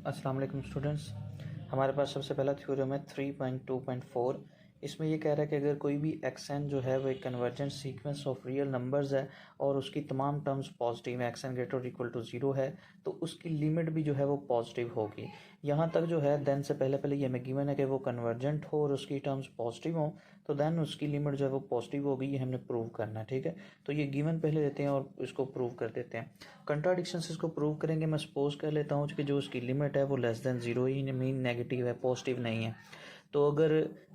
अस्सलाम वालेकुम स्टूडेंट्स। हमारे पास सबसे पहला थ्योरम है 3.2.4। इसमें ये कह रहा है कि अगर कोई भी एक्सन जो है वो एक convergent sequence of real numbers है और उसकी तमाम टर्म्स पॉजिटिव है, एक्सन ग्रेटर और इक्वल टू ज़ीरो है, तो उसकी लिमिट भी जो है वो पॉजिटिव होगी। यहाँ तक जो है देन से पहले ये हमें गिवन है कि वो कन्वर्जेंट हो और उसकी टर्म्स पॉजिटिव हो, तो देन उसकी लिमिट जो है वो पॉजिटिव होगी। ये हमने प्रूव करना है, ठीक है। तो ये गिवन पहले देते हैं और इसको प्रूव कर देते हैं। कंट्राडिक्शन से इसको प्रूव करेंगे। मैं सपोज कर लेता हूँ कि जो उसकी लिमिट है वो लेस देन ज़ीरो ही मीन नेगेटिव है, पॉजिटिव नहीं है। तो अगर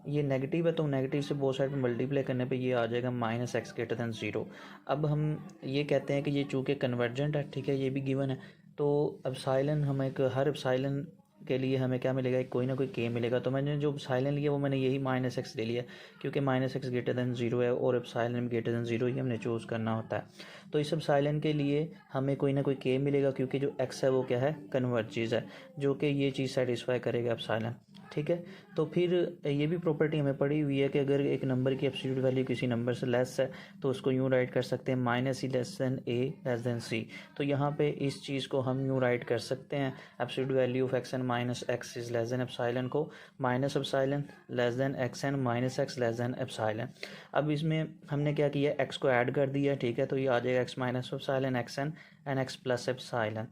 ये नेगेटिव है तो नेगेटिव से बोथ साइड में मल्टीप्लाई करने पे ये आ जाएगा minus x greater than zero. अब हम ये कहते हैं कि ये चूँकि कन्वर्जेंट है, ठीक है, ये भी गिवन है। तो एप्सिलॉन हम एक हर एप्सिलॉन के लिए हमें क्या मिलेगा, कोई ना कोई के मिलेगा। तो मैंने जो एप्सिलॉन लिया वो मैंने यही माइनस एक्स ले लिया, क्योंकि minus x greater than zero है और एप्सिलॉन ग्रेटर देन ज़ीरो ही हमने चूज़ करना होता है। तो इस एप्सिलॉन के लिए हमें कोई ना कोई के मिलेगा, क्योंकि जो एक्स है वो क्या है, कन्वर्जेस है, जो कि ये चीज़ सेटिस्फाई करेगा एप्सिलॉन, ठीक है। तो फिर ये भी प्रॉपर्टी हमें पड़ी हुई है कि अगर एक नंबर की एब्सोल्यूट वैल्यू किसी नंबर से लेस है तो उसको यूँ राइट कर सकते हैं माइनस ई लेस देन ए लेस देन सी। तो यहाँ पे इस चीज़ को हम यूँ राइट कर सकते हैं, absolute value of x n minus x is less than epsilon को minus epsilon less than x n minus x less than epsilon. अब इसमें हमने क्या किया, एक्स को ऐड कर दिया, ठीक है। तो ये आ जाएगा x minus epsilon x n and x plus epsilon.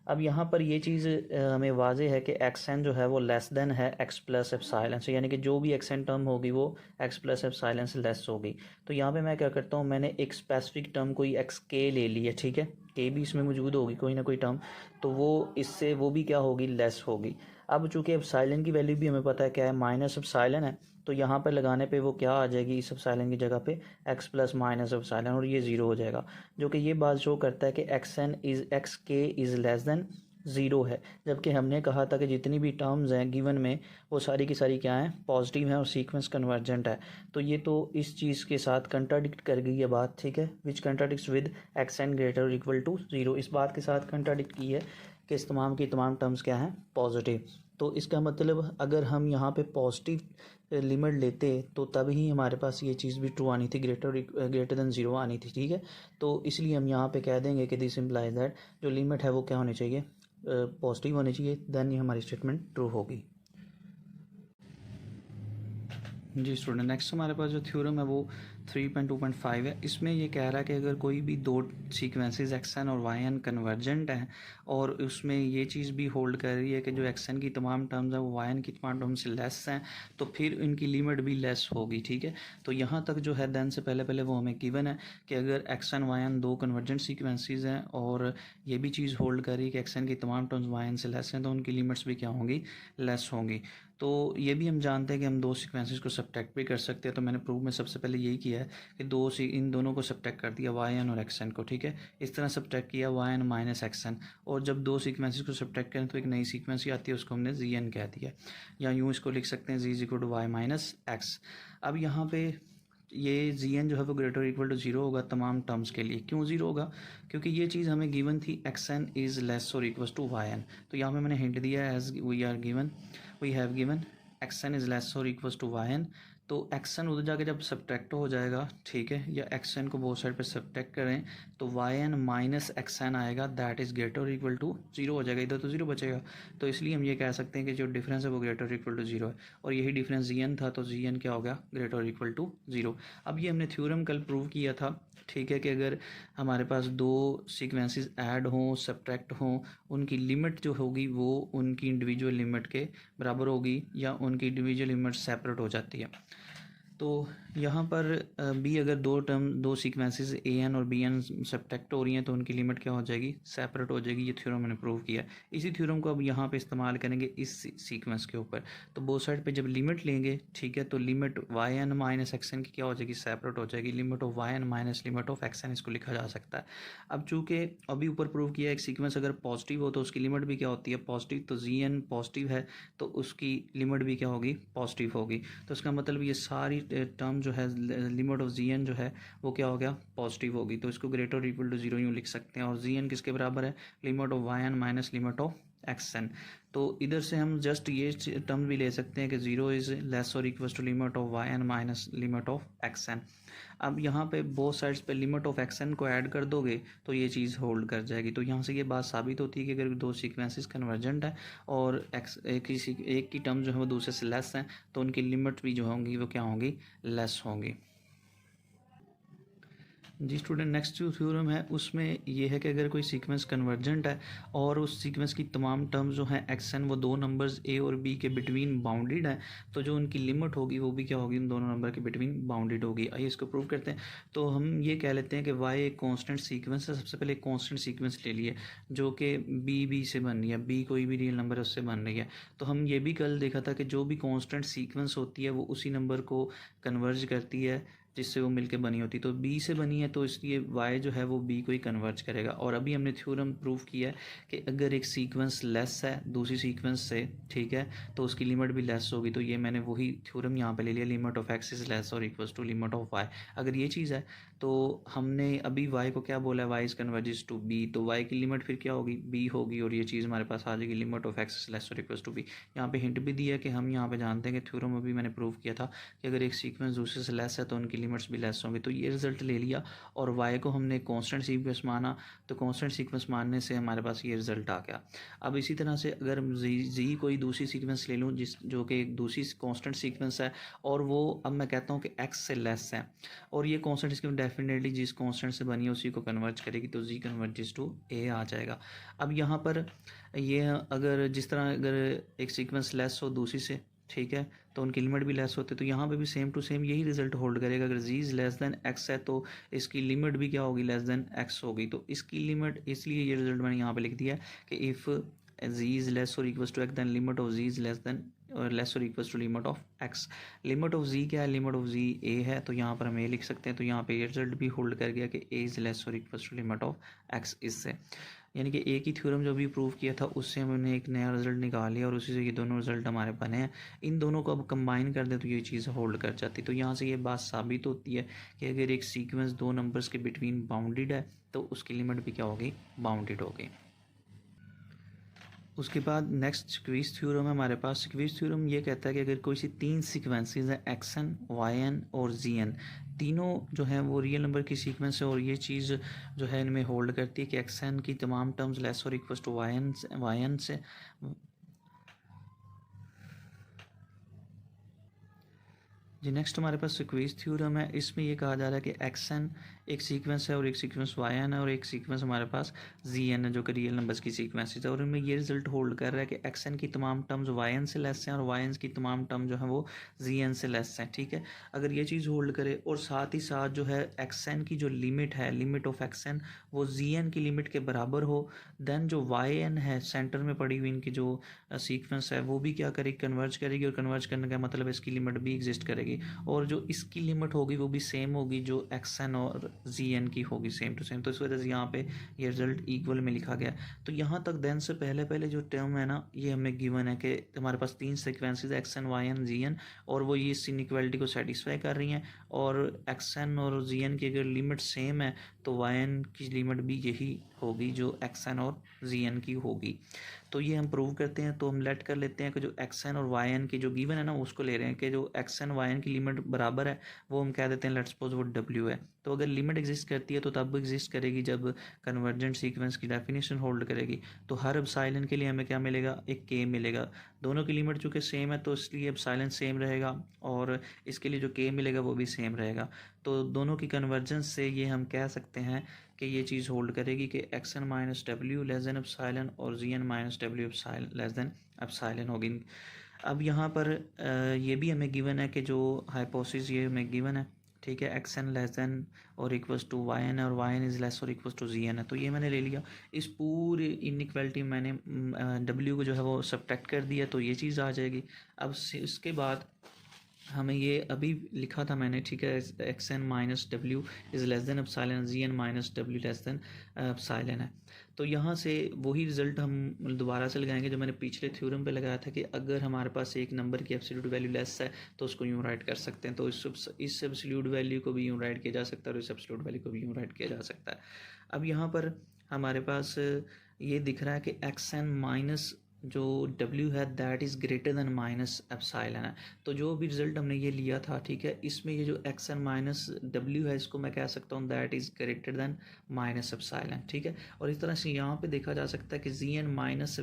अब यहाँ पर ये चीज़ हमें वाज़े है कि एक्स एन जो है वो लेस देन है एक्स प्लस एप्सिलॉन से, यानी कि जो भी एक्स एन टर्म होगी वो एक्स प्लस एप्सिलॉन से लेस होगी। तो यहाँ पे मैं क्या करता हूँ, मैंने एक स्पेसिफिक टर्म कोई एक्स के ले ली है, ठीक है। के भी इसमें मौजूद होगी कोई ना कोई टर्म, तो वो इससे वो भी क्या होगी, लेस होगी। अब चूँकि एप्सिलॉन की वैल्यू भी हमें पता है क्या है, माइनस एप्सिलॉन है, तो यहाँ पर लगाने पे वो क्या आ जाएगी, इस एप्सिलॉन की जगह पे एक्स प्लस माइनस एप्सिलॉन, और ये ज़ीरो हो जाएगा। जो कि ये बात शो करता है कि एक्स एन इज़ एक्स के इज़ लेस देन ज़ीरो है। जबकि हमने कहा था कि जितनी भी टर्म्स हैं गिवन में वो सारी की सारी क्या हैं, पॉजिटिव हैं और सीक्वेंस कन्वर्जेंट है। तो ये तो इस चीज़ के साथ कंट्राडिक्ट कर गई है बात, ठीक है, which contradicts with x n greater और इक्वल टू ज़ीरो। इस बात के साथ कंट्राडिक्ट की है कि इस तमाम की तमाम टर्म्स क्या हैं, पॉजिटिव। तो इसका मतलब अगर हम यहाँ पे पॉजिटिव लिमिट लेते तो तब ही हमारे पास ये चीज़ भी ट्रू आनी थी, ग्रेटर देन ज़ीरो आनी थी, ठीक है। तो इसलिए हम यहाँ पे कह देंगे कि दिस इम्प्लाइज दैट जो लिमिट है वो क्या होनी चाहिए, पॉजिटिव होनी चाहिए, देन ये हमारी स्टेटमेंट ट्रू होगी। जी स्टूडेंट, नेक्स्ट हमारे पास जो थ्योरम है वो 3.2.5 है। इसमें ये कह रहा है कि अगर कोई भी दो सीक्वेंसेस एक्स एन और वाई एन कन्वर्जेंट हैं और उसमें ये चीज़ भी होल्ड कर रही है कि जो एक्स एन की तमाम टर्म्स हैं वो वाई एन की तमाम टर्म्स से लेस हैं, तो फिर इनकी लिमिट भी लेस होगी, ठीक है। तो यहाँ तक जो है देन से पहले वो हमें गिवन है कि अगर एक्स एन वाई एन दो कन्वर्जेंट सीक्वेंसेस हैं और ये भी चीज़ होल्ड कर रही है कि एक्स एन की तमाम टर्म्स वाई एन से लेस हैं, तो उनकी लिमिट्स भी क्या होंगी, लेस होंगी। तो ये भी हम जानते हैं कि हम दो सीक्वेंसेस को सब्ट्रैक्ट भी कर सकते हैं। तो मैंने प्रूफ में सबसे पहले यही किया है कि इन दोनों को सब्ट्रैक्ट कर दिया, वाई एन और एक्स एन को, ठीक है। इस तरह सब्ट्रैक्ट किया y n minus x n, और जब दो सीक्वेंसेस को सब्ट्रैक्ट करें तो एक नई सीक्वेंस ही आती है, उसको हमने जी एन कह दिया, या यूँ इसको लिख सकते हैं g is equal to y minus x. अब यहाँ पे ये जी एन जो है वो ग्रेटर इक्वल टू ज़ीरो होगा तमाम टर्म्स के लिए। क्यों ज़ीरो होगा, क्योंकि ये चीज़ हमें गिवन थी एक्स एन इज़ लेस और इक्वल टू वाई एन। तो यहाँ पे मैंने हिंट दिया है as we have given x n is less और इक्वल्स टू वाई एन। तो एक्स एन उधर जाके जब सब्ट्रैक्ट हो जाएगा, ठीक है, या एक्स एन को बोथ साइड पे सब्ट्रैक्ट करें तो y n minus x n आएगा, दैट इज़ ग्रेटर और इक्वल टू ज़ीरो हो जाएगा, इधर तो ज़ीरो बचेगा। तो इसलिए हम ये कह सकते हैं कि जो डिफरेंस है वो ग्रेटर और इक्वल टू ज़ीरो है, और यही डिफरेंस जी एन था, तो जी एन क्या हो गया, ग्रेटर और इक्वल टू ज़ीरो। अब ये हमने थ्योरम कल प्रूव किया था, ठीक है, कि अगर हमारे पास दो सीक्वेंसेस ऐड हों, सब्ट्रैक्ट हों, उनकी लिमिट जो होगी वो उनकी इंडिविजुअल लिमिट के बराबर होगी, या उनकी इंडिविजुअल लिमिट सेपरेट हो जाती है। तो यहाँ पर बी अगर दो सीक्वेंसेस ए एन और बी एन सब्ट्रैक्ट हो रही हैं तो उनकी लिमिट क्या हो जाएगी, सेपरेट हो जाएगी। ये थ्योरम मैंने प्रूव किया। इसी थ्योरम को अब यहाँ पे इस्तेमाल करेंगे इस सीक्वेंस के ऊपर। तो बोथ साइड पे जब लिमिट लेंगे, ठीक है, तो limit y n minus x n की क्या हो जाएगी, सेपरेट हो जाएगी। Limit of y n minus limit of x n इसको लिखा जा सकता है। अब चूँकि अभी ऊपर प्रूव किया एक सीक्वेंस अगर पॉजिटिव हो तो उसकी लिमिट भी क्या होती है, पॉजिटिव। तो जी एन पॉजिटिव है तो उसकी लिमिट भी क्या होगी, पॉजिटिव होगी। तो इसका मतलब ये सारी टर्म जो है लिमिट ऑफ जी एन जो है वो क्या हो गया, पॉजिटिव होगी। तो इसको ग्रेटर इक्वल टू ज़ीरो यूँ लिख सकते हैं। और जी एन किसके बराबर है, limit of y n minus limit of x n. तो इधर से हम जस्ट ये टर्म भी ले सकते हैं कि 0 इज़ लेस और equal to limit of y n minus limit of x n. अब यहाँ पे बोथ साइड्स पे लिमिट ऑफ एक्स एन को ऐड कर दोगे तो ये चीज़ होल्ड कर जाएगी। तो यहाँ से ये बात साबित होती है कि अगर दो सीक्वेंसेस कन्वर्जेंट है और एक की टर्म जो है वो दूसरे से लेस है तो उनकी लिमिट भी जो होंगी वो क्या होंगी, लेस होंगी। जी स्टूडेंट, नेक्स्ट जो थ्योरम है उसमें ये है कि अगर कोई सीक्वेंस कन्वर्जेंट है और उस सीक्वेंस की तमाम टर्म्स जो हैं एक्स एन वो दो नंबर्स ए और बी के बिटवीन बाउंडेड है तो जो उनकी लिमिट होगी वो भी क्या होगी, उन दोनों नंबर के बिटवीन बाउंडेड होगी। आइए इसको प्रूव करते हैं। तो हम ये कह लेते हैं कि वाई एक कॉन्स्टेंट सीक्वेंस है। सबसे पहले एक कॉन्स्टेंट सीक्वेंस ले लिए जो कि बी से बन रही है, बी कोई भी रियल नंबर है उससे बन रही है। तो हम ये भी कल देखा था कि जो भी कॉन्स्टेंट सीक्वेंस होती है वो उसी नंबर को कन्वर्ज करती है जिससे वो मिलके बनी होती। तो बी से बनी है तो इसलिए वाई जो है वो बी को ही कन्वर्ज करेगा। और अभी हमने थ्योरम प्रूव किया है कि अगर एक सीक्वेंस लेस है दूसरी सीक्वेंस से, ठीक है, तो उसकी लिमिट भी लेस होगी। तो ये मैंने वही थ्योरम यहाँ पे ले लिया, limit of x is less और equals to limit of y. अगर ये चीज़ है तो हमने अभी वाई को क्या बोला है, y is converges to B, तो वाई की लिमिट फिर क्या होगी, बी होगी। और ये चीज़ हमारे पास आ जाएगी limit of x is less और इक्वल्स टू बी। यहाँ पे हिंट भी दिया है कि हम यहाँ पे जानते हैं कि थ्योरम अभी मैंने प्रूव किया था कि अगर एक सीक्वेंस दूसरे से लेस है तो उनकी लिमिट्स भी लेस होंगी। तो ये रिजल्ट ले लिया और वाई को हमने कांस्टेंट सीक्वेंस माना, तो कांस्टेंट सीक्वेंस मानने से हमारे पास ये रिजल्ट आ गया। अब इसी तरह से अगर जी कोई दूसरी सीक्वेंस ले लूँ जो कि एक दूसरी कांस्टेंट सीक्वेंस है और वो अब मैं कहता हूँ कि एक्स से लेस है और ये कांस्टेंट सीक्वेंस डेफिनेटली जिस कांस्टेंट से बनी है उसी को कन्वर्ज करेगी, तो जी कन्वर्जेस टू ए आ जाएगा। अब यहाँ पर ये अगर जिस तरह अगर एक सीक्वेंस लेस हो दूसरी से, ठीक है, तो उनकी लिमिट भी लेस होती है, तो यहाँ पे भी सेम टू सेम यही रिजल्ट होल्ड करेगा। अगर जी इज़ लेस देन एक्स है तो इसकी लिमिट भी क्या होगी, लेस देन एक्स होगी। तो इसकी लिमिट, इसलिए ये रिजल्ट मैंने यहाँ पे लिख दिया है कि इफ़ जी इज़ लेस और equals to x then limit of g is less than और लेस और equals to limit of x. Limit of g क्या है, लिमिट ऑफ जी ए है, तो यहाँ पर हम ए लिख सकते हैं। तो यहाँ पे ये रिजल्ट भी होल्ड कर गया कि ए इज़ लेस और equals to limit of x इससे, यानी कि एक ही थ्योरम जो भी प्रूव किया था उससे हमने एक नया रिजल्ट निकाल लिया और उसी से ये दोनों रिजल्ट हमारे बने हैं। इन दोनों को अब कंबाइन कर दें तो ये चीज़ होल्ड कर जाती। तो यहाँ से ये बात साबित होती है कि अगर एक सीक्वेंस दो नंबर्स के बिटवीन बाउंडेड है तो उसकी लिमिट भी क्या होगी, बाउंडेड होगी। उसके बाद नेक्स्ट स्क्वीज थ्योरम है हमारे पास। स्क्वीज थ्योरम ये कहता है कि अगर कोई सी तीन सीक्वेंसेस हैं एक्स एन, वाई एन और जी एन, तीनों जो है वो रियल नंबर की सीक्वेंस है और ये चीज़ जो है इनमें होल्ड करती है कि एक्स एन की तमाम टर्म्स लेस और इक्वल टू वाई एन से। जी नेक्स्ट हमारे पास स्क्वीज थ्योरम है। इसमें ये कहा जा रहा है कि एक्स एन एक सीक्वेंस है और एक सीक्वेंस वाई एन है और एक सीक्वेंस हमारे पास जी एन है जो कि रियल नंबर्स की सीक्वेंसेस है। और इनमें ये रिजल्ट होल्ड कर रहा है कि एक्स एन की तमाम टर्म्स वाई एन से लेस हैं और वाई एन की तमाम टर्म जो है वो जी एन से लेस हैं, ठीक है। अगर ये चीज़ होल्ड करे और साथ ही साथ जो है एक्स एन की जो लिमिट है, लिमिट ऑफ एक्स एन, वो जी एन की लिमिट के बराबर हो, देन जो वाई एन है सेंटर में पड़ी हुई इनकी जो सीक्वेंस है वो भी क्या करेगी, कन्वर्ज करेगी। और कन्वर्ज करने का मतलब इसकी लिमिट भी एग्जिस्ट करेगी और जो इसकी लिमिट होगी वो भी सेम होगी जो एक्स एन और जी एन की होगी, सेम टू सेम। तो इस वजह से यहाँ पे ये रिजल्ट इक्वल में लिखा गया। तो यहाँ तक देन से पहले जो टर्म है ना ये हमें गिवन है कि हमारे पास तीन sequences x n, y n, g n और वो ये इस इनइक्वालिटी को सेटिस्फाई कर रही हैं। और एक्स एन और जी एन की अगर लिमिट सेम है तो वाई एन की लिमिट भी यही होगी जो एक्स एन और जी एन की होगी। तो ये हम प्रूव करते हैं। तो हम लेट कर लेते हैं कि जो एक्स एन और वाई एन की जो गिवन है ना उसको ले रहे हैं कि जो एक्स एन वाई एन की लिमिट बराबर है वो हम कह देते हैं लेट्स सपोज वो डब्ल्यू है। तो अगर लिमिट एग्जिस्ट करती है तो तब एग्जिस्ट करेगी जब कन्वर्जेंट सीक्वेंस की डेफिनेशन होल्ड करेगी। तो हर एप्सिलॉन के लिए हमें क्या मिलेगा, एक के मिलेगा। दोनों की लिमिट चूँकि सेम है तो इसलिए एप्सिलॉन सेम रहेगा और इसके लिए जो के मिलेगा वो भी सेम रहेगा। तो दोनों की कन्वर्जेंस से ये हम कह सकते हैं कि ये चीज़ होल्ड करेगी कि एक्स एन माइनस डब्ल्यू लेस देन एप्सिलॉन और जी एन माइनस डब्ल्यू एप्सिलॉन लेस देन एप्सिलॉन होगी। अब यहाँ पर ये भी हमें गिवन है कि जो हाइपोथेसिस ये हमें गिवन है, ठीक है, एक्स एन लेस देन और इक्वल्स टू वाई एन और वाई एन इज़ लेस और इक्वल्स टू जी एन है। तो ये मैंने ले लिया। इस पूरी इनइक्वालिटी मैंने डब्ल्यू को जो है वो सब्ट्रैक्ट कर दिया तो ये चीज़ आ जाएगी। अब इसके बाद हमें ये अभी लिखा था मैंने, ठीक है, एक्स एन माइनस डब्ल्यू is less than epsilon, g n minus डब्ल्यू लेस देन एप्सिलॉन है। तो यहाँ से वही रिजल्ट हम दोबारा से लगाएंगे जो मैंने पिछले थ्योरम पे लगाया था कि अगर हमारे पास एक नंबर की एब्सोल्यूट वैल्यू लेस है तो उसको यूँ राइट कर सकते हैं। तो इस एब्सोल्यूट वैल्यू को भी यूँ राइट किया जा सकता है और इस एब्सोल्यूट वैल्यू को भी यूँ राइट किया जा सकता है। अब यहाँ पर हमारे पास ये दिख रहा है कि एक्स एन माइनस जो W है that is greater than minus epsilon है। तो जो भी रिजल्ट हमने ये लिया था, ठीक है, इसमें ये जो एक्स एन माइनस W है इसको मैं कह सकता हूँ that is greater than minus epsilon, ठीक है। और इस तरह से यहाँ पे देखा जा सकता है कि जी एन माइनस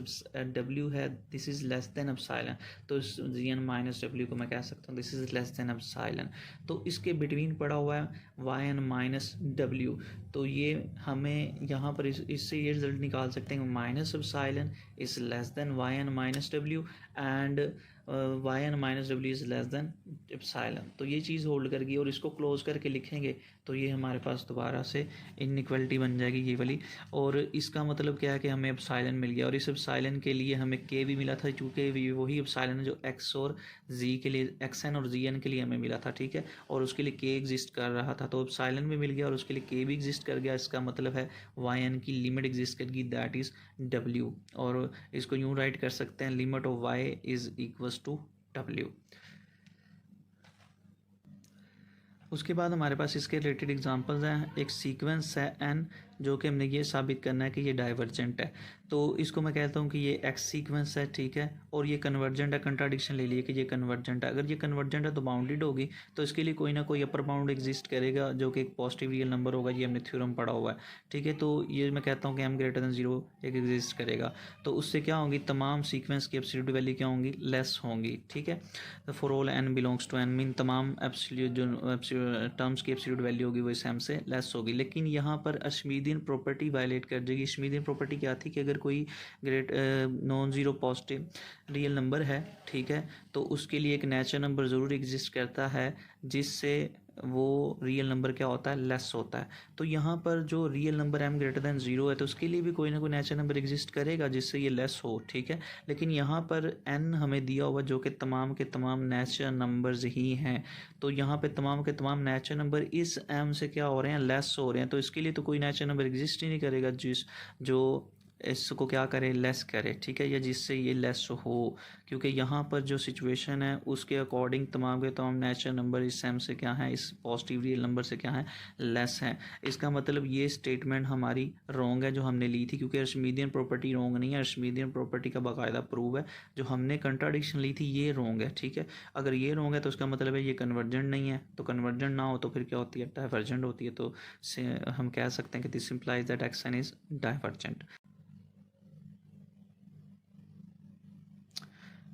W है this is less then epsilon, तो इस जी एन माइनस W को मैं कह सकता हूँ this is less then epsilon. तो इसके बिटवीन पड़ा हुआ है वाई एन माइनस W, तो ये हमें यहाँ पर इससे ये रिजल्ट निकाल सकते हैं minus epsilon is less than yn minus w and yn minus w is less than epsilon। तो ये चीज़ होल्ड करगी और इसको क्लोज करके लिखेंगे तो ये हमारे पास दोबारा से इनइक्वालिटी बन जाएगी ये वाली। और इसका मतलब क्या है कि हमें एप्सिलॉन मिल गया और इस एप्सिलॉन के लिए हमें k भी मिला था, चूँकि वही एप्सिलॉन है जो x और z के लिए xn और zn के लिए हमें मिला था, ठीक है, और उसके लिए k एग्जिस्ट कर रहा था, तो एप्सिलॉन भी मिल गया और उसके लिए k भी एग्जिस्ट कर गया। इसका मतलब है yn की लिमिट एग्जिस्ट करेगी दैट इज़ w, और इसको यूँ राइट कर सकते हैं limit of y is equals to w। उसके बाद हमारे पास इसके रिलेटेड एग्जांपल्स हैं। एक सीक्वेंस है n जो कि हमने ये साबित करना है कि ये डाइवर्जेंट है, तो इसको मैं कहता हूँ कि ये एक्स सीक्वेंस है, ठीक है, और ये कन्वर्जेंट है। कंट्राडिक्शन ले लिए कि ये कन्वर्जेंट है। अगर ये कन्वर्जेंट है तो बाउंडेड होगी, तो इसके लिए कोई ना कोई अपर बाउंड एग्जिस्ट करेगा जो कि एक पॉजिटिव रियल नंबर होगा, ये हमने थ्योरम पढ़ा हुआ है, ठीक है। तो ये मैं कहता हूँ कि m ग्रेटर दैन 0 एक एग्जिस्ट करेगा, तो उससे क्या होंगी तमाम सीक्वेंस की एब्सोल्यूट वैल्यू क्या होंगी, लेस होंगी, ठीक है। For all n belongs to n mean तमाम एब्सोल्यूट जो टर्म्स की एब्सोल्यूट वैल्यू होगी वो इस m से लेस होगी। लेकिन यहाँ पर अश्मीदियन प्रॉपर्टी वायलेट कर जाएगी। अश्मीदियन प्रॉपर्टी क्या थी कि अगर कोई great non zero positive real number है, ठीक है, तो उसके लिए एक नेचुरल नंबर ज़रूर एग्जिस्ट करता है जिससे वो रियल नंबर क्या होता है, लेस होता है। तो यहाँ पर जो real number m greater than 0 है तो उसके लिए भी कोई ना कोई नेचुरल नंबर एग्जिस्ट करेगा जिससे ये लेस हो, ठीक है। लेकिन यहाँ पर n हमें दिया हुआ जो कि तमाम के तमाम नेचुरल नंबर्स ही हैं, तो यहाँ पे तमाम के तमाम नेचुरल नंबर इस m से क्या हो रहे हैं, लेस हो रहे हैं। तो इसके लिए तो कोई नेचुरल नंबर एग्जिस्ट ही नहीं करेगा जो इसको क्या करे, लेस करे, ठीक है, या जिससे ये लेस हो, क्योंकि यहाँ पर जो सिचुएशन है उसके अकॉर्डिंग तमाम के तमाम नेचुरल नंबर इस सेम से क्या है, इस पॉजिटिव रियल नंबर से क्या है, लेस है। इसका मतलब ये स्टेटमेंट हमारी रॉन्ग है जो हमने ली थी, क्योंकि अर्शमीदियन प्रॉपर्टी रॉन्ग नहीं है। अर्शमीदियन प्रॉपर्टी का बाकायदा प्रूव है, जो हमने कंट्राडिक्शन ली थी ये रॉन्ग है, ठीक है। अगर ये रॉन्ग है तो उसका मतलब है ये कन्वर्जेंट नहीं है, तो कन्वर्जेंट ना हो तो फिर क्या होती है, डाइवर्जेंट होती है। तो हम कह सकते हैं कि this implies that action is divergent.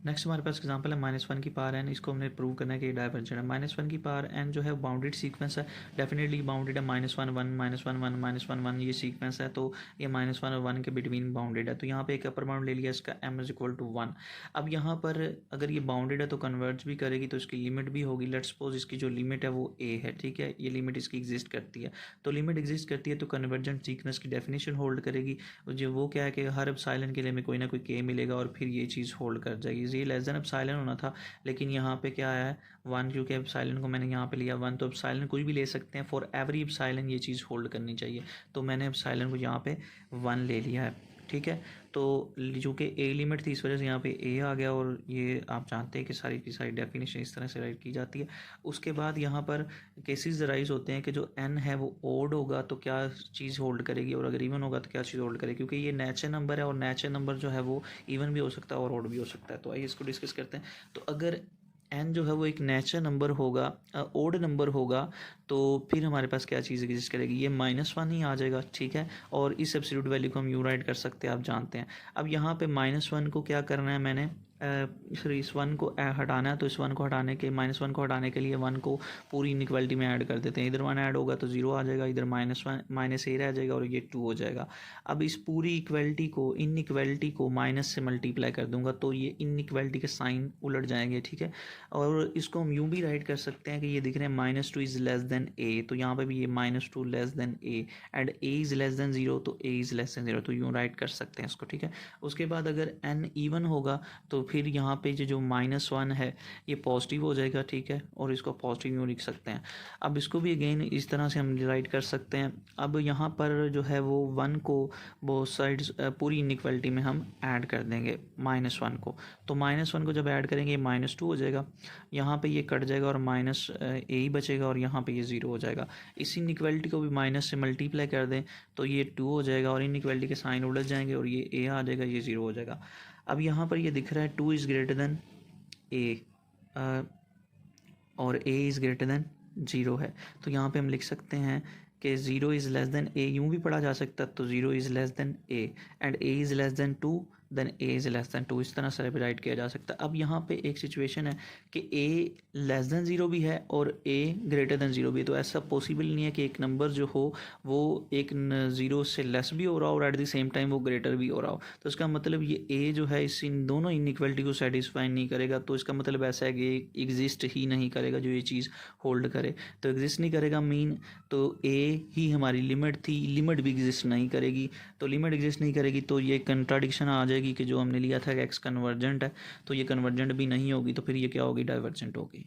Next हमारे पास एग्जांपल है -1 की पावर n। इसको हमने प्रूव करना है कि डाइवर्जेंट है। -1 की पावर n जो है बाउंडेड सीक्वेंस है, डेफिनेटली बाउंडेड है। -1 1 -1 1 -1 1 ये सीक्वेंस है, तो ये -1 और 1 के बिटवीन बाउंडेड है। तो यहाँ पे एक अपर बाउंड ले लिया इसका m इज इक्वल टू 1। अब यहाँ पर अगर ये बाउंडेड है तो कन्वर्ज भी करेगी, तो इसकी लिमिट भी होगी। लेट्स सपोज इसकी जो लिमिट है वो a है, ठीक है, ये लिमिट इसकी एग्जिस्ट करती है। तो लिमिट एग्जिस्ट करती है तो कन्वर्जेंट सीक्वेंस की डेफिनेशन होल्ड करेगी, जो वो क्या है कि हर एप्सिलॉन के लिए हमें कोई ना कोई k मिलेगा और फिर ये चीज़ होल्ड कर जाएगी। ये लेस देन एप्सिलॉन होना था, लेकिन यहाँ पे क्या है 1, क्योंकि एप्सिलॉन को मैंने यहाँ पे लिया 1, तो एप्सिलॉन कोई भी ले सकते हैं। फॉर एवरी एप्सिलॉन ये चीज़ होल्ड करनी चाहिए, तो मैंने एप्सिलॉन को यहाँ पे 1 ले लिया है, ठीक है। तो चूँकि ए लिमिट थी इस वजह से यहाँ पे ए आ गया, और ये आप जानते हैं कि सारी की सारी डेफिनेशन इस तरह से राइट की जाती है। उसके बाद यहाँ पर केसेस राइज होते हैं कि जो n है वो ओड होगा तो क्या चीज़ होल्ड करेगी, और अगर इवन होगा तो क्या चीज़ होल्ड करेगी, क्योंकि ये नेचुरल नंबर है और नेचुरल नंबर जो है वो इवन भी हो सकता है और ओड भी हो सकता है। तो आइए इसको डिस्कस करते हैं। तो अगर n जो है वो एक नेचुरल नंबर होगा, ओड नंबर होगा, तो फिर हमारे पास क्या चीज़ एग्जिस्ट करेगी, ये -1 ही आ जाएगा, ठीक है। और इस एब्सोल्यूट वैल्यू को हम यूँ राइट कर सकते हैं, आप जानते हैं। अब यहाँ पे -1 को क्या करना है, मैंने सॉरी इस 1 को हटाना है, तो इस 1 को हटाने के -1 को हटाने के लिए 1 को पूरी इनइक्वालिटी में ऐड कर देते हैं। इधर 1 ऐड होगा तो 0 आ जाएगा, इधर -a रह जाएगा और ये 2 हो जाएगा। अब इस पूरी इक्वालिटी को इनइक्वालिटी को माइनस से मल्टीप्लाई कर दूंगा तो ये इनइक्वालिटी के साइन उलट जाएंगे, ठीक है। और इसको हम यूँ भी राइट कर सकते हैं कि ये दिख रहे हैं -2 इज़ लेस देन a, तो यहाँ पे भी ये -2 less than a and a is less then 0, तो a इज़ लेस देन 0, तो यूँ राइट कर सकते हैं इसको, ठीक है। उसके बाद अगर n इवन होगा तो फिर यहाँ पे जो -1 है ये पॉजिटिव हो जाएगा, ठीक है, और इसको पॉजिटिव यूँ लिख सकते हैं। अब इसको भी अगेन इस तरह से हम डिवाइड कर सकते हैं। अब यहाँ पर जो है वो 1 को बोथ साइड्स पूरी इनइक्वालिटी में हम ऐड कर देंगे -1 को। तो -1 को जब ऐड करेंगे ये -2 हो जाएगा, यहाँ पे ये कट जाएगा और माइनस ए ही बचेगा और यहाँ पे ये 0 हो जाएगा। इस इनइक्वालिटी को भी माइनस से मल्टीप्लाई कर दें तो ये 2 हो जाएगा और इनइक्वालिटी के साइन उलझ जाएंगे और ये ए आ जाएगा, ये 0 हो जाएगा। अब यहाँ पर ये दिख रहा है 2 इज़ ग्रेटर दैन ए और ए इज़ ग्रेटर दैन 0 है, तो यहाँ पे हम लिख सकते हैं कि 0 इज़ लेस दैन ए, यूँ भी पढ़ा जा सकता है, तो 0 is less than a and a is less than 2 then a is less than 2, इस तरह से रिप्रेजेंट किया जा सकता है। अब यहाँ पे एक सिचुएशन है कि ए लेस दैन 0 भी है और ए ग्रेटर दैन 0 भी है, तो ऐसा पॉसिबल नहीं है कि एक नंबर जो हो वो एक 0 से लेस भी हो रहा हो और एट द सेम टाइम वो ग्रेटर भी हो रहा हो। तो इसका मतलब ये ए जो है इस इन दोनों इनइक्वालिटी को सेटिस्फाई नहीं करेगा, तो इसका मतलब ऐसा है कि एग्जिस्ट ही नहीं करेगा जो ये चीज़ होल्ड करे। तो एग्जिस्ट नहीं करेगा मीन तो ए ही हमारी लिमिट थी, लिमिट भी एग्जिस्ट नहीं करेगी, तो लिमिट एग्जिस्ट नहीं करेगी तो ये कंट्राडिक्शन आ जाएगी कि जो हमने लिया था कि एक्स कन्वर्जेंट है तो ये कन्वर्जेंट भी नहीं होगी, तो फिर ये क्या होगी, डाइवर्जेंट होगी।